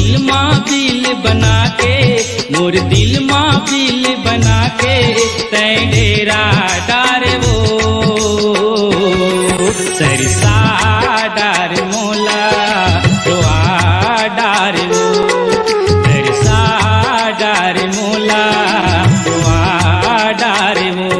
दिल माँ बिल बना के, मोर दिल माँ बिल बना के तै डेरा डार वो सरसा डार मोला रोआ डार वो सरसा डार मोला रोआ डार वो।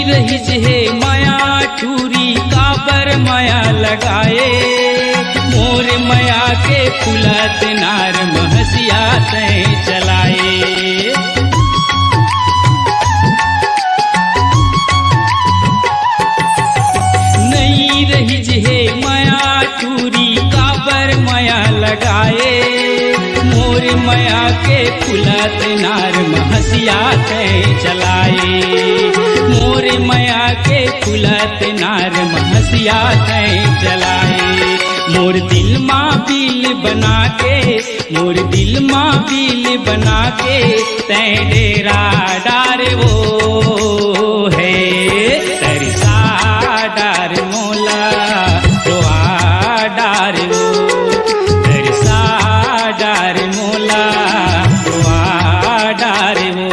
रहीज है माया टूरी काबर माया लगाए, मोर माया के फुलत नार महसिया तय चलाए। नहीं रहीज है माया टूरी काबर माया लगाए, मोर माया के फुलत नार महसिया तय चलाए। मोर माया के फुलत नार महसिया तय चलाए। मोर दिल माँ बिल बना के, मोर दिल माँ बिल बना के तय डेरा डार वो है सरसा डार मोला रोआ डार वो सरसा डार मोला रोआ डार वो।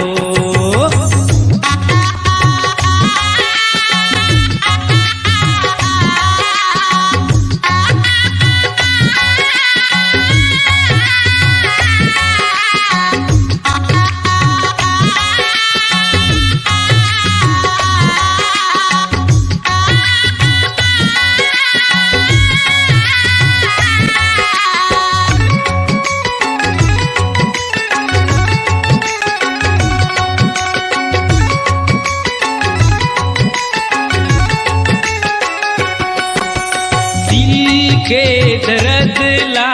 के दर्द ला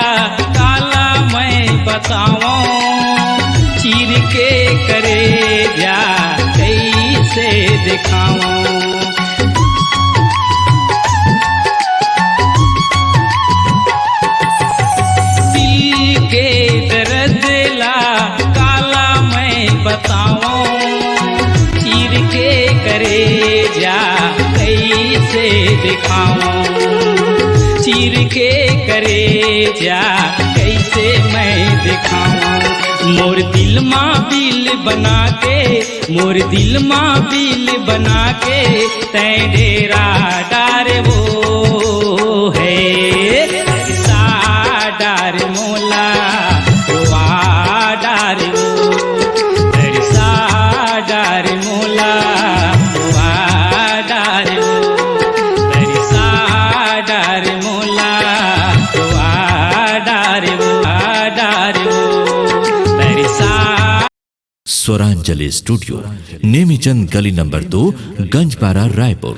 काला मैं बताऊं, चीर के करे जा कैसे दिखाऊं। दिल के दर्द ला काला मैं बताऊं, चीर के करे जा कैसे दिखाऊं। चीर के करे जा कैसे मैं दिखाऊं। मोर दिल माँ बिल बना के, मोर दिल माँ बिल बना के तै डेरा डार वो है सरसा डार मोला रोआ डार वो सरसा डार मोला रोआ डार वो सरसा डार मोला रोआ डार वो डार वो सरसा। स्वरांजलि स्टूडियो, नेमीचंद गली नंबर 2, गंजपारा, रायपुर।